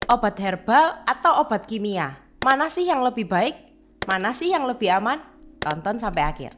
Obat herbal atau obat kimia? Mana sih yang lebih baik? Mana sih yang lebih aman? Tonton sampai akhir.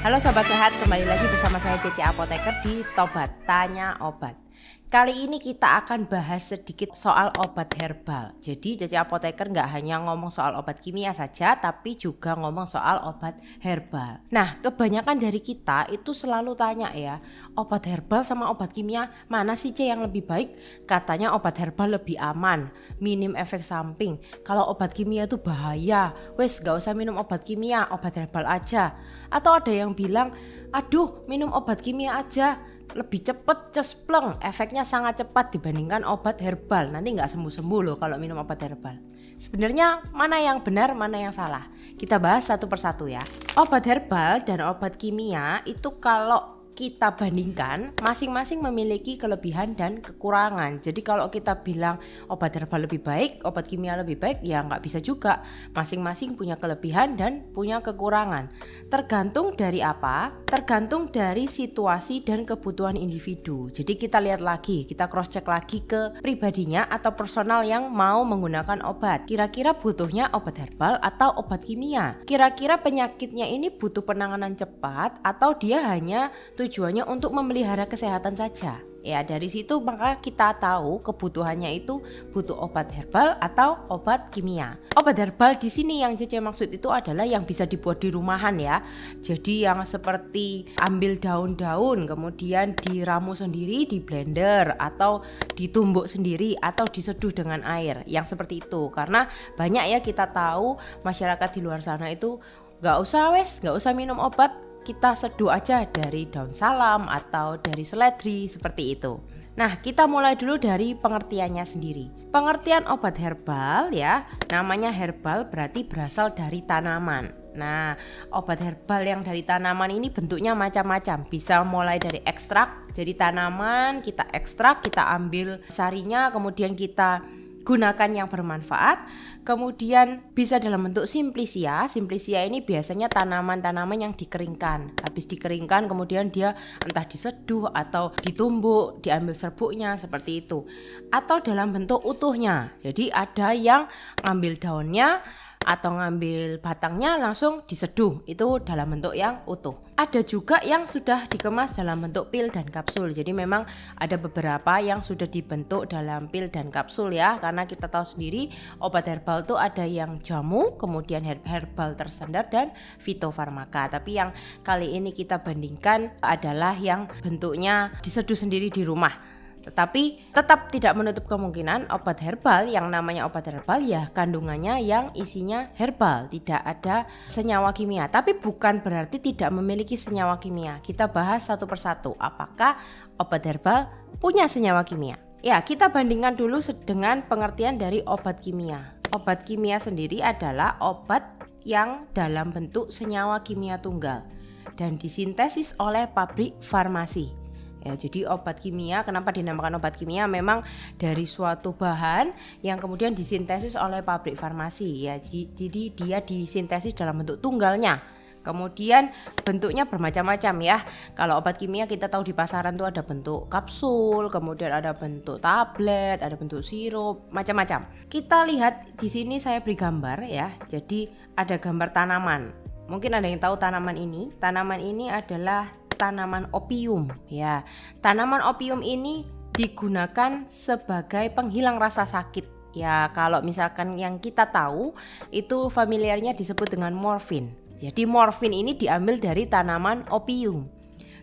Halo Sobat Sehat, kembali lagi bersama saya Cece Apoteker di Tobat Tanya Obat. Kali ini kita akan bahas sedikit soal obat herbal. Jadi Cece Apoteker nggak hanya ngomong soal obat kimia saja, tapi juga ngomong soal obat herbal. Nah, kebanyakan dari kita itu selalu tanya ya, obat herbal sama obat kimia mana sih C yang lebih baik? Katanya obat herbal lebih aman, minim efek samping. Kalau obat kimia itu bahaya, wes nggak usah minum obat kimia, obat herbal aja. Atau ada yang bilang, aduh minum obat kimia aja, lebih cepet cespleng, efeknya sangat cepat dibandingkan obat herbal. Nanti nggak sembuh-sembuh loh kalau minum obat herbal. Sebenarnya mana yang benar, mana yang salah? Kita bahas satu persatu ya. Obat herbal dan obat kimia itu kalau kita bandingkan masing-masing memiliki kelebihan dan kekurangan. Jadi kalau kita bilang obat herbal lebih baik, obat kimia lebih baik, ya nggak bisa juga. Masing-masing punya kelebihan dan punya kekurangan. Tergantung dari apa? Tergantung dari situasi dan kebutuhan individu. Jadi kita lihat lagi, kita cross check lagi ke pribadinya atau personal yang mau menggunakan obat. Kira-kira butuhnya obat herbal atau obat kimia? Kira-kira penyakitnya ini butuh penanganan cepat atau dia hanya tujuannya untuk memelihara kesehatan saja. Ya, dari situ maka kita tahu kebutuhannya itu butuh obat herbal atau obat kimia. Obat herbal di sini yang Cece maksud itu adalah yang bisa dibuat di rumahan ya. Jadi yang seperti ambil daun-daun kemudian diramu sendiri di blender atau ditumbuk sendiri atau diseduh dengan air. Yang seperti itu. Karena banyak ya kita tahu masyarakat di luar sana itu nggak usah minum obat, kita seduh aja dari daun salam atau dari seledri seperti itu. Nah, kita mulai dulu dari pengertiannya sendiri. Pengertian obat herbal ya, namanya herbal berarti berasal dari tanaman. Nah, obat herbal yang dari tanaman ini bentuknya macam-macam. Bisa mulai dari ekstrak, jadi tanaman kita ekstrak, kita ambil sarinya, kemudian kita gunakan yang bermanfaat. Kemudian bisa dalam bentuk simplisia. Simplisia ini biasanya tanaman-tanaman yang dikeringkan. Habis dikeringkan kemudian dia entah diseduh atau ditumbuk, diambil serbuknya seperti itu. Atau dalam bentuk utuhnya. Jadi ada yang ngambil daunnya atau ngambil batangnya langsung diseduh, itu dalam bentuk yang utuh. Ada juga yang sudah dikemas dalam bentuk pil dan kapsul. Jadi memang ada beberapa yang sudah dibentuk dalam pil dan kapsul ya, karena kita tahu sendiri obat herbal itu ada yang jamu, kemudian herbal terstandar dan fitofarmaka. Tapi yang kali ini kita bandingkan adalah yang bentuknya diseduh sendiri di rumah. Tetapi tetap tidak menutup kemungkinan obat herbal yang namanya obat herbal ya kandungannya yang isinya herbal, tidak ada senyawa kimia. Tapi bukan berarti tidak memiliki senyawa kimia. Kita bahas satu persatu apakah obat herbal punya senyawa kimia. Ya, kita bandingkan dulu dengan pengertian dari obat kimia. Obat kimia sendiri adalah obat yang dalam bentuk senyawa kimia tunggal dan disintesis oleh pabrik farmasi. Ya, jadi obat kimia, kenapa dinamakan obat kimia? Memang dari suatu bahan yang kemudian disintesis oleh pabrik farmasi ya. Jadi dia disintesis dalam bentuk tunggalnya. Kemudian bentuknya bermacam-macam ya. Kalau obat kimia kita tahu di pasaran tuh ada bentuk kapsul, kemudian ada bentuk tablet, ada bentuk sirup, macam-macam. Kita lihat di sini saya beri gambar ya. Jadi ada gambar tanaman. Mungkin ada yang tahu tanaman ini. Tanaman ini adalah tanaman opium ya. Tanaman opium ini digunakan sebagai penghilang rasa sakit ya. Kalau misalkan yang kita tahu itu familiarnya disebut dengan morfin. Jadi morfin ini diambil dari tanaman opium.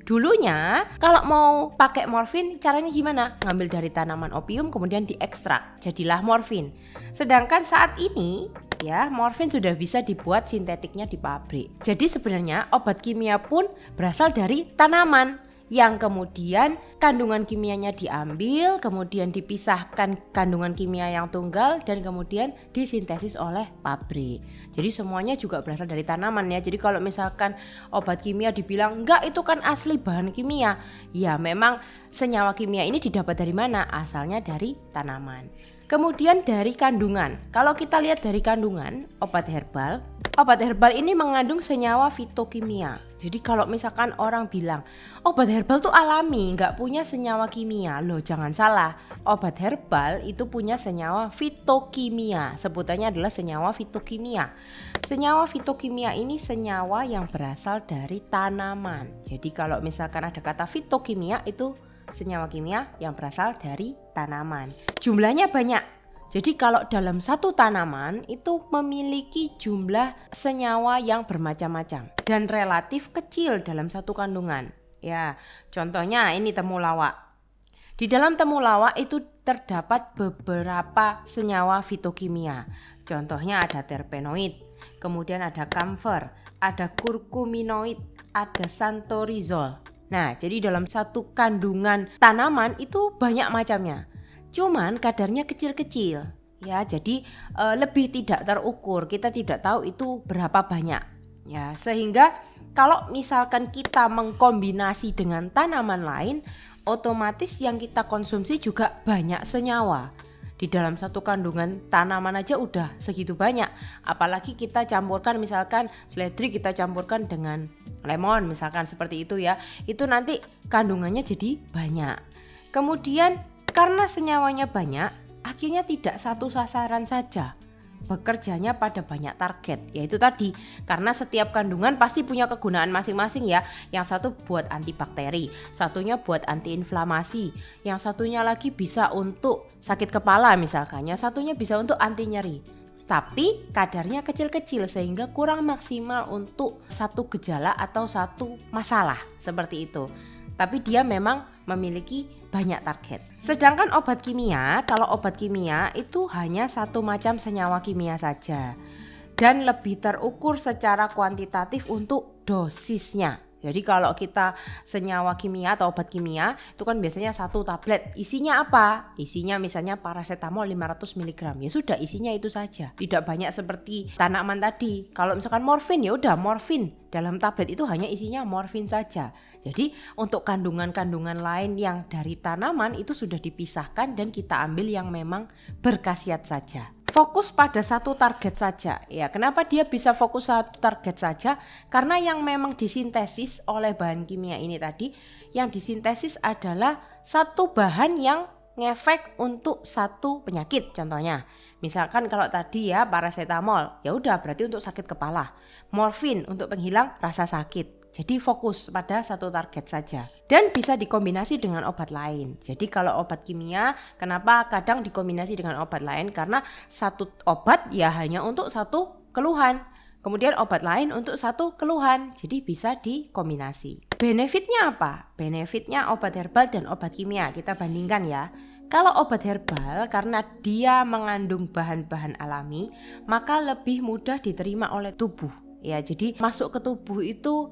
Dulunya kalau mau pakai morfin caranya gimana? Ngambil dari tanaman opium kemudian diekstrak, jadilah morfin. Sedangkan saat ini ya morfin sudah bisa dibuat sintetiknya di pabrik. Jadi sebenarnya obat kimia pun berasal dari tanaman yang kemudian kandungan kimianya diambil, kemudian dipisahkan kandungan kimia yang tunggal dan kemudian disintesis oleh pabrik. Jadi semuanya juga berasal dari tanaman ya. Jadi kalau misalkan obat kimia dibilang enggak itu kan asli bahan kimia, ya memang senyawa kimia ini didapat dari mana? Asalnya dari tanaman. Kemudian dari kandungan, kalau kita lihat dari kandungan obat herbal ini mengandung senyawa fitokimia. Jadi kalau misalkan orang bilang obat herbal tuh alami, nggak punya senyawa kimia, loh jangan salah. Obat herbal itu punya senyawa fitokimia, sebutannya adalah senyawa fitokimia. Senyawa fitokimia ini senyawa yang berasal dari tanaman. Jadi kalau misalkan ada kata fitokimia itu senyawa kimia yang berasal dari tanaman. Jumlahnya banyak. Jadi kalau dalam satu tanaman itu memiliki jumlah senyawa yang bermacam-macam dan relatif kecil dalam satu kandungan. Ya, contohnya ini temulawak. Di dalam temulawak itu terdapat beberapa senyawa fitokimia. Contohnya ada terpenoid, kemudian ada kamfer, ada kurkuminoid, ada santorizol. Nah, jadi dalam satu kandungan tanaman itu banyak macamnya. Cuman kadarnya kecil-kecil. Ya, jadi lebih tidak terukur. Kita tidak tahu itu berapa banyak. Ya, sehingga kalau misalkan kita mengkombinasi dengan tanaman lain, otomatis yang kita konsumsi juga banyak senyawa. Di dalam satu kandungan tanaman aja udah segitu banyak. Apalagi kita campurkan misalkan seledri kita campurkan dengan lemon misalkan seperti itu ya. Itu nanti kandungannya jadi banyak. Kemudian karena senyawanya banyak, akhirnya tidak satu sasaran saja. Bekerjanya pada banyak target, yaitu tadi karena setiap kandungan pasti punya kegunaan masing-masing ya. Yang satu buat antibakteri, satunya buat antiinflamasi, yang satunya lagi bisa untuk sakit kepala misalkan, yang satunya bisa untuk anti nyeri. Tapi kadarnya kecil-kecil sehingga kurang maksimal untuk satu gejala atau satu masalah seperti itu. Tapi dia memang memiliki banyak target. Sedangkan obat kimia, kalau obat kimia itu hanya satu macam senyawa kimia saja dan lebih terukur secara kuantitatif untuk dosisnya. Jadi kalau kita senyawa kimia atau obat kimia itu kan biasanya satu tablet. Isinya apa? Isinya misalnya paracetamol 500 mg. Ya sudah, isinya itu saja. Tidak banyak seperti tanaman tadi. Kalau misalkan morfin ya udah morfin. Dalam tablet itu hanya isinya morfin saja. Jadi untuk kandungan-kandungan lain yang dari tanaman itu sudah dipisahkan dan kita ambil yang memang berkhasiat saja. Fokus pada satu target saja. Ya, kenapa dia bisa fokus satu target saja? Karena yang memang disintesis oleh bahan kimia ini tadi, yang disintesis adalah satu bahan yang ngefek untuk satu penyakit. Contohnya, misalkan kalau tadi ya paracetamol, ya udah berarti untuk sakit kepala. Morfin untuk penghilang rasa sakit. Jadi fokus pada satu target saja dan bisa dikombinasi dengan obat lain. Jadi kalau obat kimia, kenapa kadang dikombinasi dengan obat lain? Karena satu obat ya hanya untuk satu keluhan. Kemudian obat lain untuk satu keluhan. Jadi bisa dikombinasi. Benefitnya apa? Benefitnya obat herbal dan obat kimia kita bandingkan ya. Kalau obat herbal karena dia mengandung bahan-bahan alami, maka lebih mudah diterima oleh tubuh. Ya, jadi masuk ke tubuh itu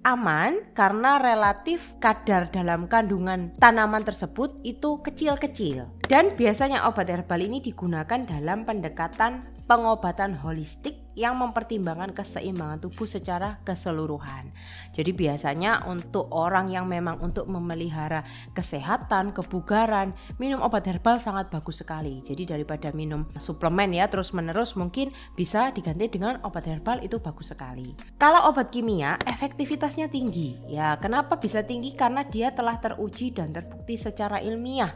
aman karena relatif kadar dalam kandungan tanaman tersebut itu kecil-kecil. Dan biasanya obat herbal ini digunakan dalam pendekatan pengobatan holistik yang mempertimbangkan keseimbangan tubuh secara keseluruhan. Jadi biasanya untuk orang yang memang untuk memelihara kesehatan, kebugaran, minum obat herbal sangat bagus sekali. Jadi daripada minum suplemen ya terus menerus, mungkin bisa diganti dengan obat herbal, itu bagus sekali. Kalau obat kimia efektivitasnya tinggi. Ya, kenapa bisa tinggi? Karena dia telah teruji dan terbukti secara ilmiah.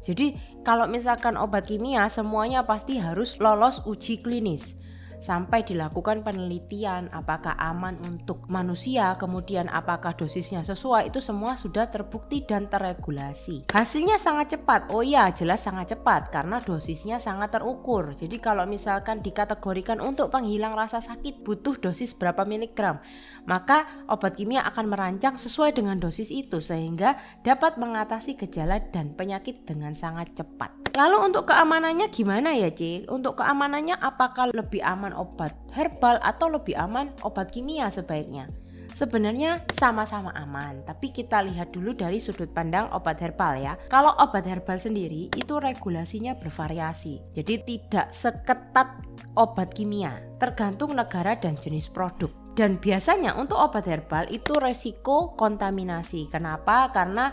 Jadi kalau misalkan obat kimia semuanya pasti harus lolos uji klinis. Sampai dilakukan penelitian apakah aman untuk manusia, kemudian apakah dosisnya sesuai, itu semua sudah terbukti dan terregulasi. Hasilnya sangat cepat, oh ya jelas sangat cepat karena dosisnya sangat terukur. Jadi kalau misalkan dikategorikan untuk penghilang rasa sakit butuh dosis berapa miligram, maka obat kimia akan merancang sesuai dengan dosis itu sehingga dapat mengatasi gejala dan penyakit dengan sangat cepat. Lalu untuk keamanannya gimana ya Ci? Untuk keamanannya apakah lebih aman obat herbal atau lebih aman obat kimia sebaiknya? Sebenarnya sama-sama aman, tapi kita lihat dulu dari sudut pandang obat herbal ya. Kalau obat herbal sendiri itu regulasinya bervariasi, jadi tidak seketat obat kimia, tergantung negara dan jenis produk. Dan biasanya untuk obat herbal itu resiko kontaminasi. Kenapa? Karena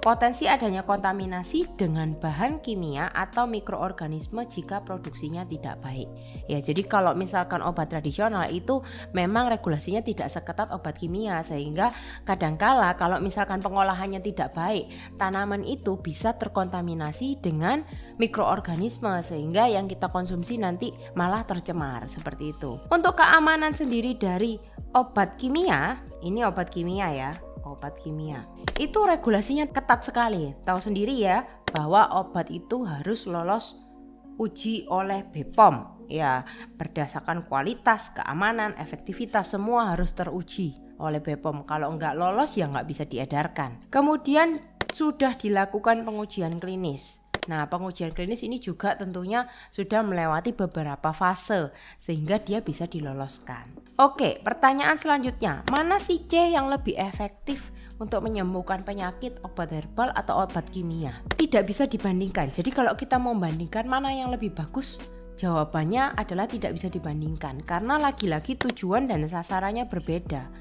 Potensi adanya kontaminasi dengan bahan kimia atau mikroorganisme jika produksinya tidak baik. Ya, jadi kalau misalkan obat tradisional itu memang regulasinya tidak seketat obat kimia, sehingga kadangkala kalau misalkan pengolahannya tidak baik, tanaman itu bisa terkontaminasi dengan mikroorganisme sehingga yang kita konsumsi nanti malah tercemar seperti itu. Untuk keamanan sendiri dari obat kimia, ini obat kimia ya. Obat kimia itu regulasinya ketat sekali. Tahu sendiri ya bahwa obat itu harus lolos uji oleh BPOM ya, berdasarkan kualitas, keamanan, efektivitas semua harus teruji oleh BPOM. Kalau nggak lolos ya nggak bisa diedarkan. Kemudian sudah dilakukan pengujian klinis. Nah, pengujian klinis ini juga tentunya sudah melewati beberapa fase sehingga dia bisa diloloskan. Oke, pertanyaan selanjutnya, mana sih C yang lebih efektif untuk menyembuhkan penyakit, obat herbal atau obat kimia? Tidak bisa dibandingkan. Jadi kalau kita mau membandingkan mana yang lebih bagus, jawabannya adalah tidak bisa dibandingkan karena lagi-lagi tujuan dan sasarannya berbeda.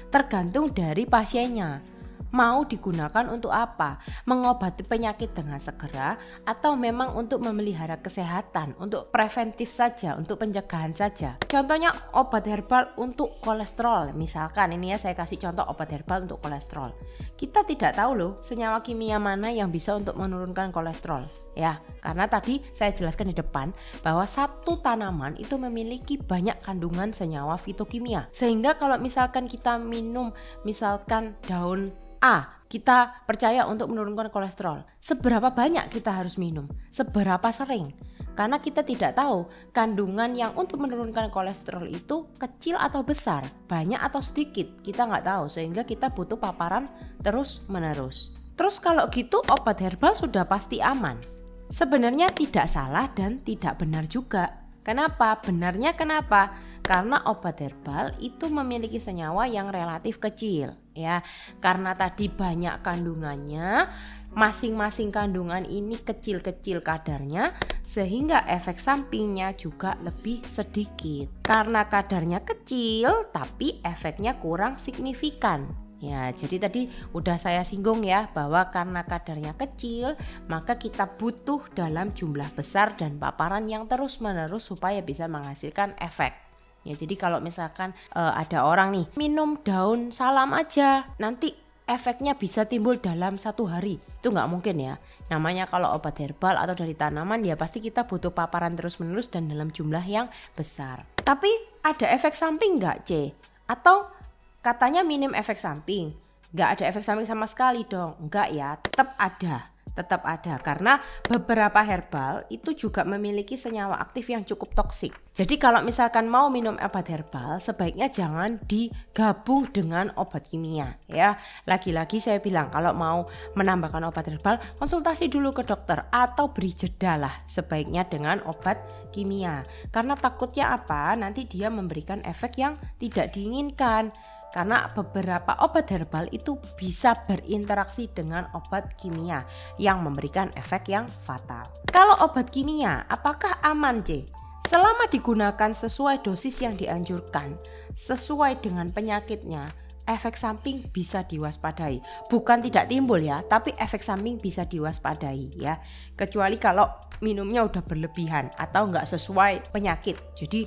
Tergantung dari pasiennya. Mau digunakan untuk apa? Mengobati penyakit dengan segera atau memang untuk memelihara kesehatan, untuk preventif saja, untuk pencegahan saja. Contohnya obat herbal untuk kolesterol. Misalkan ini ya saya kasih contoh obat herbal untuk kolesterol. Kita tidak tahu loh senyawa kimia mana yang bisa untuk menurunkan kolesterol. Ya, karena tadi saya jelaskan di depan bahwa satu tanaman itu memiliki banyak kandungan senyawa fitokimia. Sehingga kalau misalkan kita minum misalkan daun A, kita percaya untuk menurunkan kolesterol. Seberapa banyak kita harus minum? Seberapa sering? Karena kita tidak tahu kandungan yang untuk menurunkan kolesterol itu kecil atau besar, banyak atau sedikit. Kita nggak tahu, sehingga kita butuh paparan terus menerus. Terus kalau gitu obat herbal sudah pasti aman? Sebenarnya tidak salah dan tidak benar juga. Kenapa? Benarnya kenapa? Karena obat herbal itu memiliki senyawa yang relatif kecil ya. Karena tadi banyak kandungannya, masing-masing kandungan ini kecil-kecil kadarnya sehingga efek sampingnya juga lebih sedikit. Karena kadarnya kecil tapi efeknya kurang signifikan. Ya, jadi tadi udah saya singgung ya bahwa karena kadarnya kecil, maka kita butuh dalam jumlah besar dan paparan yang terus-menerus supaya bisa menghasilkan efek. Ya, jadi kalau misalkan ada orang nih minum daun salam aja, nanti efeknya bisa timbul dalam 1 hari. Itu nggak mungkin ya. Namanya kalau obat herbal atau dari tanaman ya pasti kita butuh paparan terus-menerus dan dalam jumlah yang besar. Tapi ada efek samping nggak C? Atau katanya minim efek samping, nggak ada efek samping sama sekali dong? Enggak ya, tetap ada karena beberapa herbal itu juga memiliki senyawa aktif yang cukup toksik. Jadi kalau misalkan mau minum obat herbal sebaiknya jangan digabung dengan obat kimia ya. Lagi-lagi saya bilang kalau mau menambahkan obat herbal konsultasi dulu ke dokter atau beri jeda lah sebaiknya dengan obat kimia. Karena takutnya apa? Nanti dia memberikan efek yang tidak diinginkan. Karena beberapa obat herbal itu bisa berinteraksi dengan obat kimia yang memberikan efek yang fatal. Kalau obat kimia, apakah aman C? Selama digunakan sesuai dosis yang dianjurkan, sesuai dengan penyakitnya, efek samping bisa diwaspadai. Bukan tidak timbul ya, tapi efek samping bisa diwaspadai ya. Kecuali kalau minumnya udah berlebihan atau nggak sesuai penyakit. Jadi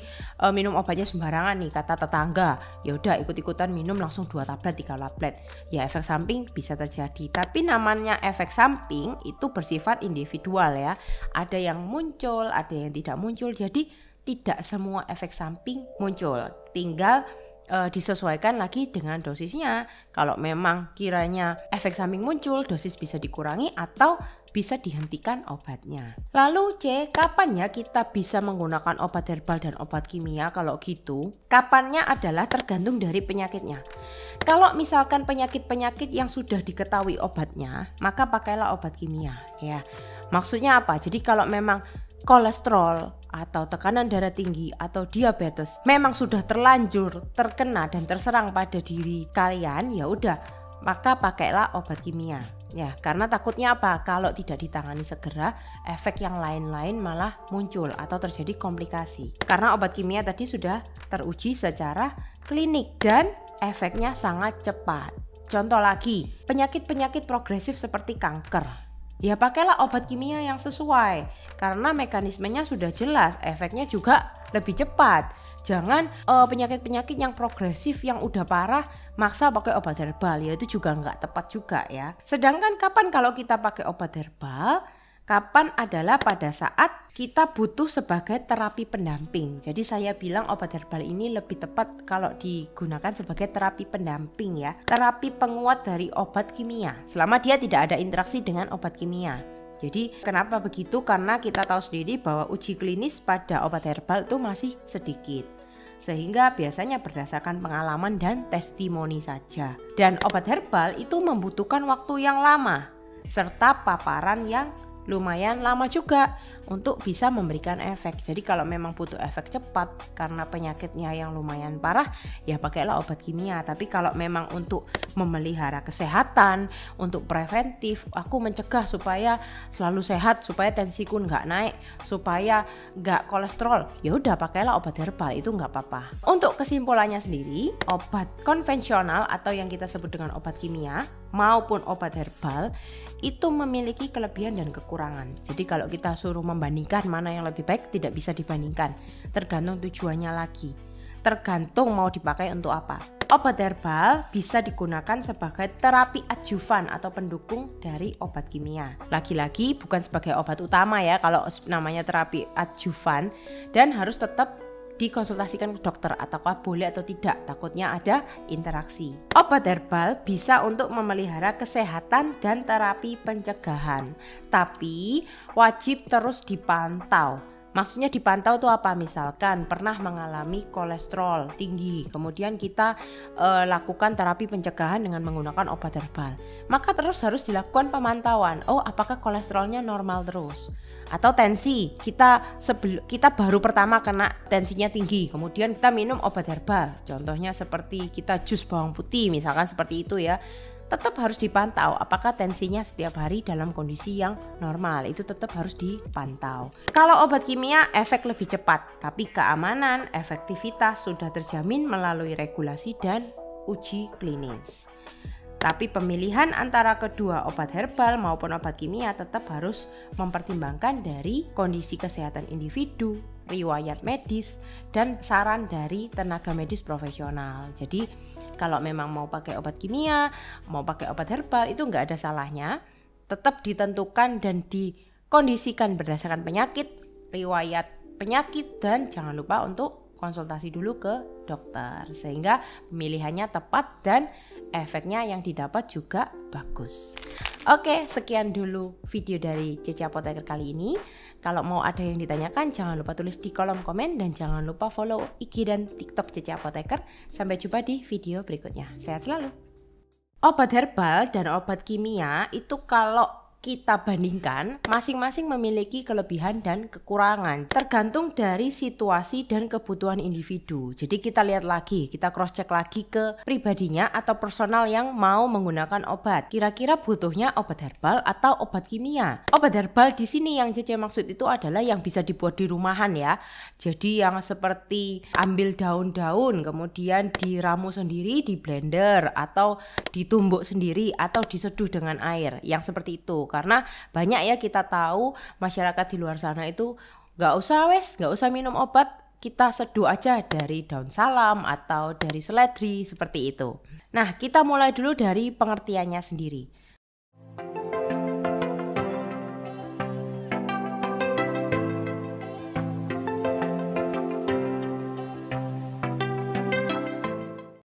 minum obatnya sembarangan nih kata tetangga, ya udah ikut-ikutan minum langsung 2 tablet 3 tablet. Ya efek samping bisa terjadi. Tapi namanya efek samping itu bersifat individual ya. Ada yang muncul, ada yang tidak muncul. Jadi tidak semua efek samping muncul. Tinggal disesuaikan lagi dengan dosisnya. Kalau memang kiranya efek samping muncul, dosis bisa dikurangi atau bisa dihentikan obatnya. Lalu C, kapan ya kita bisa menggunakan obat herbal dan obat kimia? Kalau gitu, kapannya adalah tergantung dari penyakitnya. Kalau misalkan penyakit-penyakit yang sudah diketahui obatnya, maka pakailah obat kimia ya. Maksudnya apa? Jadi kalau memang kolesterol atau tekanan darah tinggi atau diabetes memang sudah terlanjur terkena dan terserang pada diri kalian, ya udah maka pakailah obat kimia ya. Karena takutnya apa? Kalau tidak ditangani segera, efek yang lain-lain malah muncul atau terjadi komplikasi. Karena obat kimia tadi sudah teruji secara klinik dan efeknya sangat cepat. Contoh lagi, penyakit-penyakit progresif seperti kanker. Ya pakailah obat kimia yang sesuai, karena mekanismenya sudah jelas, efeknya juga lebih cepat. Jangan penyakit-penyakit yang progresif yang udah parah maksa pakai obat herbal, ya itu juga nggak tepat juga ya. Sedangkan kapan kalau kita pakai obat herbal? Kapan adalah pada saat kita butuh sebagai terapi pendamping. Jadi saya bilang obat herbal ini lebih tepat kalau digunakan sebagai terapi pendamping ya. Terapi penguat dari obat kimia selama dia tidak ada interaksi dengan obat kimia. Jadi kenapa begitu? Karena kita tahu sendiri bahwa uji klinis pada obat herbal itu masih sedikit. Sehingga biasanya berdasarkan pengalaman dan testimoni saja. Dan obat herbal itu membutuhkan waktu yang lama serta paparan yang lumayan lama juga untuk bisa memberikan efek. Jadi kalau memang butuh efek cepat karena penyakitnya yang lumayan parah, ya pakailah obat kimia. Tapi kalau memang untuk memelihara kesehatan, untuk preventif, aku mencegah supaya selalu sehat, supaya tensiku nggak naik, supaya nggak kolesterol, ya udah pakailah obat herbal, itu nggak apa-apa. Untuk kesimpulannya sendiri, obat konvensional atau yang kita sebut dengan obat kimia maupun obat herbal itu memiliki kelebihan dan kekurangan. Jadi kalau kita suruh membandingkan mana yang lebih baik, tidak bisa dibandingkan. Tergantung tujuannya lagi. Tergantung mau dipakai untuk apa. Obat herbal bisa digunakan sebagai terapi adjuvan atau pendukung dari obat kimia. Lagi-lagi bukan sebagai obat utama ya kalau namanya terapi adjuvan, dan harus tetap dikonsultasikan ke dokter ataukah boleh atau tidak, takutnya ada interaksi. Obat herbal bisa untuk memelihara kesehatan dan terapi pencegahan, tapi wajib terus dipantau. Maksudnya dipantau tuh apa? Misalkan pernah mengalami kolesterol tinggi, kemudian kita lakukan terapi pencegahan dengan menggunakan obat herbal, maka terus harus dilakukan pemantauan. Oh, apakah kolesterolnya normal terus? Atau tensi, kita baru pertama kena tensinya tinggi, kemudian kita minum obat herbal, contohnya seperti kita jus bawang putih misalkan seperti itu ya, tetap harus dipantau apakah tensinya setiap hari dalam kondisi yang normal, itu tetap harus dipantau. Kalau obat kimia efek lebih cepat, tapi keamanan, efektivitas sudah terjamin melalui regulasi dan uji klinis. Tapi pemilihan antara kedua obat herbal maupun obat kimia tetap harus mempertimbangkan dari kondisi kesehatan individu, riwayat medis, dan saran dari tenaga medis profesional. Jadi kalau memang mau pakai obat kimia, mau pakai obat herbal, itu nggak ada salahnya. Tetap ditentukan dan dikondisikan berdasarkan penyakit, riwayat penyakit, dan jangan lupa untuk konsultasi dulu ke dokter sehingga pemilihannya tepat dan efeknya yang didapat juga bagus. Oke, sekian dulu video dari Cece Apoteker kali ini. Kalau mau ada yang ditanyakan, jangan lupa tulis di kolom komen dan jangan lupa follow IG dan TikTok Cece Apoteker. Sampai jumpa di video berikutnya. Sehat selalu. Obat herbal dan obat kimia itu kalau kita bandingkan, masing-masing memiliki kelebihan dan kekurangan tergantung dari situasi dan kebutuhan individu. Jadi kita lihat lagi, kita cross check lagi ke pribadinya atau personal yang mau menggunakan obat. Kira-kira butuhnya obat herbal atau obat kimia? Obat herbal di sini yang Cece maksud itu adalah yang bisa dibuat di rumahan ya. Jadi yang seperti ambil daun-daun kemudian diramu sendiri di blender atau ditumbuk sendiri atau diseduh dengan air, yang seperti itu. Karena banyak ya kita tahu masyarakat di luar sana itu nggak usah minum obat, kita seduh aja dari daun salam atau dari seledri seperti itu. Nah, kita mulai dulu dari pengertiannya sendiri.